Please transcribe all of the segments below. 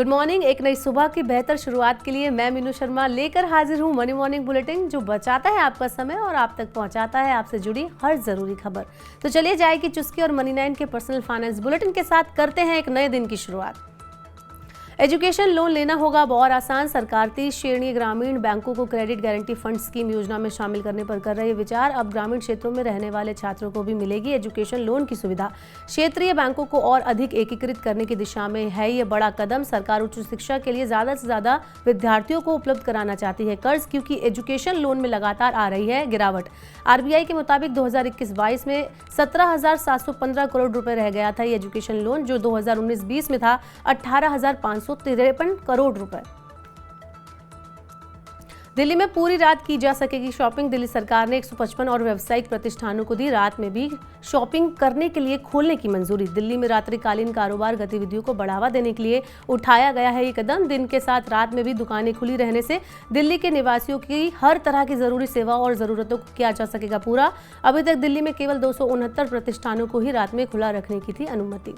Good morning. एक नई सुबह की बेहतर शुरुआत के लिए मैं मीनू शर्मा लेकर हाजिर हूँ मनी मॉर्निंग बुलेटिन, जो बचाता है आपका समय और आप तक पहुँचाता है आपसे जुड़ी हर जरूरी खबर। तो चलिए जाए की चुस्की और मनी 9 के पर्सनल फाइनेंस बुलेटिन के साथ करते हैं एक नए दिन की शुरुआत। एजुकेशन लोन लेना होगा अब और आसान। सरकार 30 श्रेणी ग्रामीण बैंकों को क्रेडिट गारंटी फंड स्कीम योजना में शामिल करने पर कर रही विचार। अब ग्रामीण क्षेत्रों में रहने वाले छात्रों को भी मिलेगी एजुकेशन लोन की सुविधा। क्षेत्रीय बैंकों को और अधिक एकीकृत करने की दिशा में है ये बड़ा कदम। सरकार उच्च शिक्षा के लिए ज्यादा से ज्यादा विद्यार्थियों को उपलब्ध कराना चाहती है कर्ज, क्योंकि एजुकेशन लोन में लगातार आ रही है गिरावट। आरबीआई के मुताबिक 2021-22 में 17,715 करोड़ रुपए रह गया था ये एजुकेशन लोन, जो 2019-20 में था 18,553 करोड़ रुपए। दिल्ली में पूरी रात की जा सकेगी शॉपिंग। दिल्ली सरकार ने 155 और व्यावसायिक प्रतिष्ठानों को दी रात में भी शॉपिंग करने के लिए खोलने की मंजूरी। दिल्ली में रात्रिकालीन कारोबार गतिविधियों को बढ़ावा देने के लिए उठाया गया है ये कदम। दिन के साथ रात में भी दुकानें खुली रहने से दिल्ली के निवासियों की हर तरह की जरूरी सेवा और जरूरतों को किया जा सकेगा पूरा। अभी तक दिल्ली में केवल 269 प्रतिष्ठानों को ही रात में खुला रखने की थी अनुमति।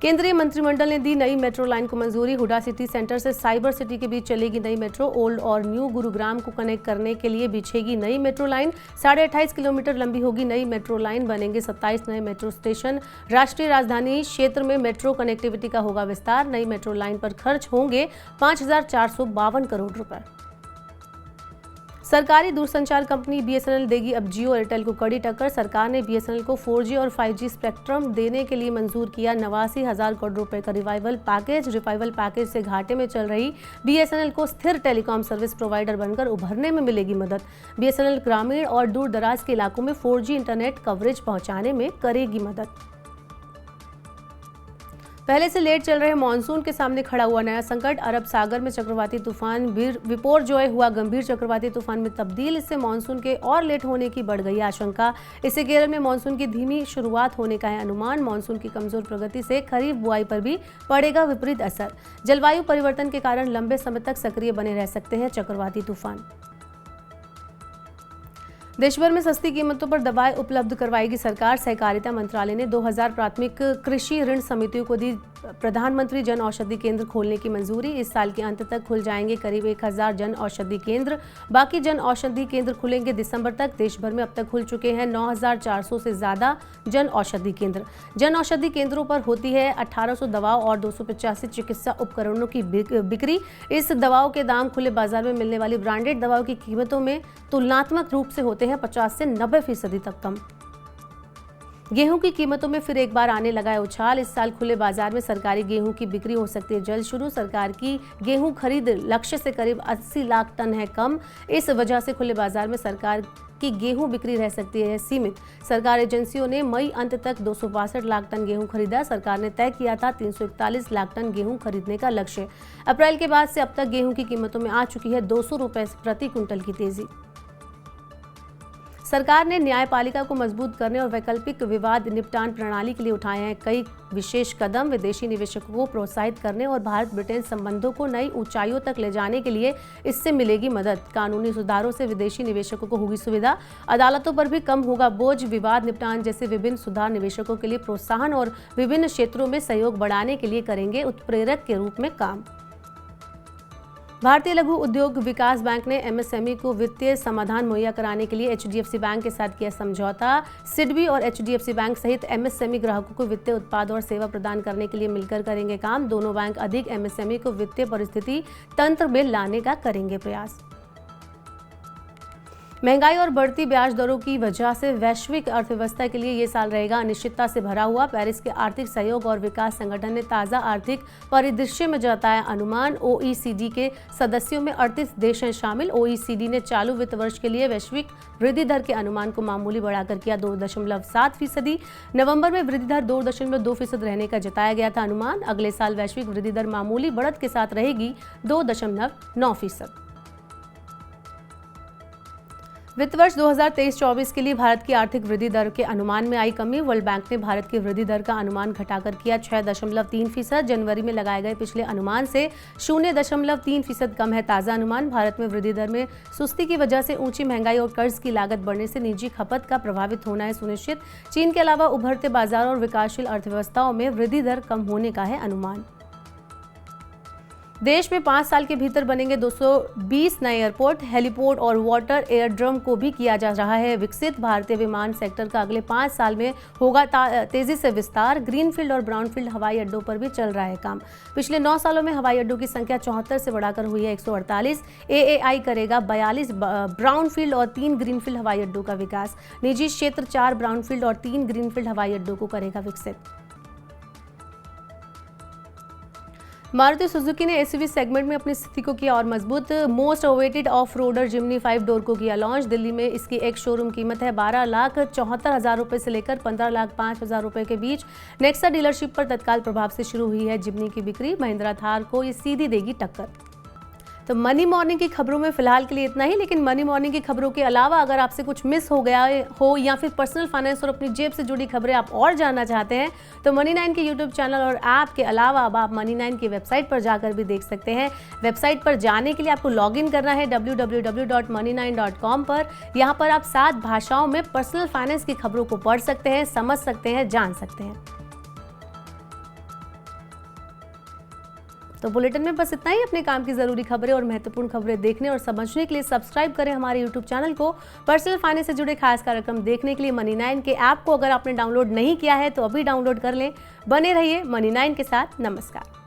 केंद्रीय मंत्रिमंडल ने दी नई मेट्रो लाइन को मंजूरी। हुडा सिटी सेंटर से साइबर सिटी के बीच चलेगी नई मेट्रो। ओल्ड और न्यू गुरुग्राम को कनेक्ट करने के लिए बिछेगी नई मेट्रो लाइन। 28.5 किलोमीटर लंबी होगी नई मेट्रो लाइन। बनेंगे 27 नए मेट्रो स्टेशन। राष्ट्रीय राजधानी क्षेत्र में मेट्रो कनेक्टिविटी का होगा विस्तार। नई मेट्रो लाइन पर खर्च होंगे 5,452 करोड़ रुपए। सरकारी दूरसंचार कंपनी बीएसएनएल देगी अब जियो और एयरटेल को कड़ी टक्कर। सरकार ने बीएसएनएल को 4G और 5G स्पेक्ट्रम देने के लिए मंजूर किया 89,000 करोड़ रुपए का रिवाइवल पैकेज से घाटे में चल रही बीएसएनएल को स्थिर टेलीकॉम सर्विस प्रोवाइडर बनकर उभरने में मिलेगी मदद। बीएसएनएल ग्रामीण और दूर दराज के इलाकों में 4G इंटरनेट कवरेज पहुंचाने में करेगी मदद। पहले से लेट चल रहे मानसून के सामने खड़ा हुआ नया संकट। अरब सागर में चक्रवाती तूफान बिपोरजॉय हुआ गंभीर चक्रवाती तूफान में तब्दील। इससे मानसून के और लेट होने की बढ़ गई आशंका। इससे केरल में मानसून की धीमी शुरुआत होने का है अनुमान। मानसून की कमजोर प्रगति से खरीफ बुआई पर भी पड़ेगा विपरीत असर। जलवायु परिवर्तन के कारण लंबे समय तक सक्रिय बने रह सकते हैं चक्रवाती तूफान। देश भर में सस्ती कीमतों पर दवाएं उपलब्ध करवाएगी सरकार। सहकारिता मंत्रालय ने 2000 प्राथमिक कृषि ऋण समितियों को दी प्रधानमंत्री जन औषधि केंद्र खोलने की मंजूरी। इस साल के अंत तक खुल जाएंगे करीब 1000 जन औषधि केंद्र। बाकी जन औषधि केंद्र खुलेंगे दिसंबर तक। देश भर में अब तक खुल चुके हैं 9,400 से ज्यादा जन औषधि केंद्र। जन औषधि केंद्रों पर होती है 1800 दवाओं और 285 चिकित्सा उपकरणों की बिक्री। इस दवाओं के दाम खुले बाजार में मिलने वाली ब्रांडेड दवाओं की कीमतों में तुलनात्मक रूप से होते हैं 50 से 90% तक कम। गेहूं की कीमतों में फिर एक बार आने लगा है उछाल। इस साल खुले बाजार में सरकारी गेहूं की बिक्री हो सकती है जल्द शुरू। सरकार की गेहूं खरीद लक्ष्य से करीब 80 लाख टन है कम। इस वजह से खुले बाजार में सरकार की गेहूं बिक्री रह सकती है सीमित। सरकार एजेंसियों ने मई अंत तक 262 लाख टन गेहूं खरीदा। सरकार ने तय किया था 341 लाख टन गेहूं खरीदने का लक्ष्य। अप्रैल के बाद से अब तक गेहूं की कीमतों में आ चुकी है 200 रुपए प्रति क्विंटल की तेजी। सरकार ने न्यायपालिका को मजबूत करने और वैकल्पिक विवाद निपटान प्रणाली के लिए उठाए हैं कई विशेष कदम। विदेशी निवेशकों को प्रोत्साहित करने और भारत ब्रिटेन संबंधों को नई ऊंचाइयों तक ले जाने के लिए इससे मिलेगी मदद। कानूनी सुधारों से विदेशी निवेशकों को होगी सुविधा। अदालतों पर भी कम होगा बोझ। विवाद निपटान जैसे विभिन्न सुधार निवेशकों के लिए प्रोत्साहन और विभिन्न क्षेत्रों में सहयोग बढ़ाने के लिए करेंगे उत्प्रेरक के रूप में काम। भारतीय लघु उद्योग विकास बैंक ने एमएसएमई को वित्तीय समाधान मुहैया कराने के लिए एचडीएफसी बैंक के साथ किया समझौता। सिडबी और एचडीएफसी बैंक सहित एमएसएमई ग्राहकों को वित्तीय उत्पाद और सेवा प्रदान करने के लिए मिलकर करेंगे काम। दोनों बैंक अधिक एमएसएमई को वित्तीय परिस्थिति तंत्र में लाने का करेंगे प्रयास। महंगाई और बढ़ती ब्याज दरों की वजह से वैश्विक अर्थव्यवस्था के लिए ये साल रहेगा अनिश्चितता से भरा हुआ। पेरिस के आर्थिक सहयोग और विकास संगठन ने ताज़ा आर्थिक परिदृश्य में जताया अनुमान। ओईसीडी के सदस्यों में 38 देश हैं शामिल। ओईसीडी ने चालू वित्त वर्ष के लिए वैश्विक वृद्धि दर के अनुमान को मामूली बढ़ाकर किया 2.7%। नवंबर में वृद्धि दर 2.2% रहने का जताया गया था अनुमान। अगले साल वैश्विक वृद्धि दर मामूली बढ़त के साथ रहेगी 2.9%। वित्त वर्ष 2023-24 के लिए भारत की आर्थिक वृद्धि दर के अनुमान में आई कमी। वर्ल्ड बैंक ने भारत की वृद्धि दर का अनुमान घटाकर किया 6.3%। जनवरी में लगाए गए पिछले अनुमान से 0.3% कम है ताज़ा अनुमान। भारत में वृद्धि दर में सुस्ती की वजह से ऊंची महंगाई और कर्ज की लागत बढ़ने से निजी खपत का प्रभावित होना है सुनिश्चित। चीन के अलावा उभरते बाजार और विकासशील अर्थव्यवस्थाओं में वृद्धि दर कम होने का है अनुमान। देश में 5 साल के भीतर बनेंगे 220 नए एयरपोर्ट, हेलीपोर्ट और वाटर एयरड्रम को भी किया जा रहा है विकसित। भारतीय विमान सेक्टर का अगले 5 साल में होगा तेजी से विस्तार। ग्रीनफील्ड और ब्राउनफील्ड हवाई अड्डों पर भी चल रहा है काम। पिछले 9 सालों में हवाई अड्डों की संख्या 74 से बढ़ाकर हुई है 148। AAI करेगा 42 ब्राउनफील्ड और 3 ग्रीनफील्ड हवाई अड्डों का विकास। निजी क्षेत्र 4 ब्राउनफील्ड और 3 ग्रीनफील्ड हवाई अड्डों को करेगा विकसित। मारुति सुजुकी ने एसयूवी सेगमेंट में अपनी स्थिति को किया और मजबूत। मोस्ट अवेटेड ऑफ रोडर जिमनी 5 डोर को किया लॉन्च। दिल्ली में इसकी एक शोरूम कीमत है 12,74,000 रुपये से लेकर 15,05,000 रुपये के बीच। नेक्सा डीलरशिप पर तत्काल प्रभाव से शुरू हुई है जिमनी की बिक्री। महिंद्रा थार को ये सीधी देगी टक्कर। तो मनी मॉर्निंग की खबरों में फिलहाल के लिए इतना ही, लेकिन मनी मॉर्निंग की खबरों के अलावा अगर आपसे कुछ मिस हो गया हो या फिर पर्सनल फाइनेंस और अपनी जेब से जुड़ी खबरें आप और जानना चाहते हैं तो मनी 9 के यूट्यूब चैनल और ऐप के अलावा अब आप मनी 9 की वेबसाइट पर जाकर भी देख सकते हैं। वेबसाइट पर जाने के लिए आपको लॉगिन करना है www.money9.com पर। यहाँ पर आप 7 भाषाओं में पर्सनल फाइनेंस की खबरों को पढ़ सकते हैं, समझ सकते हैं, जान सकते हैं। तो बुलेटिन में बस इतना ही। अपने काम की जरूरी खबरें और महत्वपूर्ण खबरें देखने और समझने के लिए सब्सक्राइब करें हमारे यूट्यूब चैनल को। पर्सनल फाइनेंस से जुड़े खास कार्यक्रम देखने के लिए मनी 9 के ऐप को अगर आपने डाउनलोड नहीं किया है तो अभी डाउनलोड कर लें। बने रहिए मनी 9 के साथ। नमस्कार।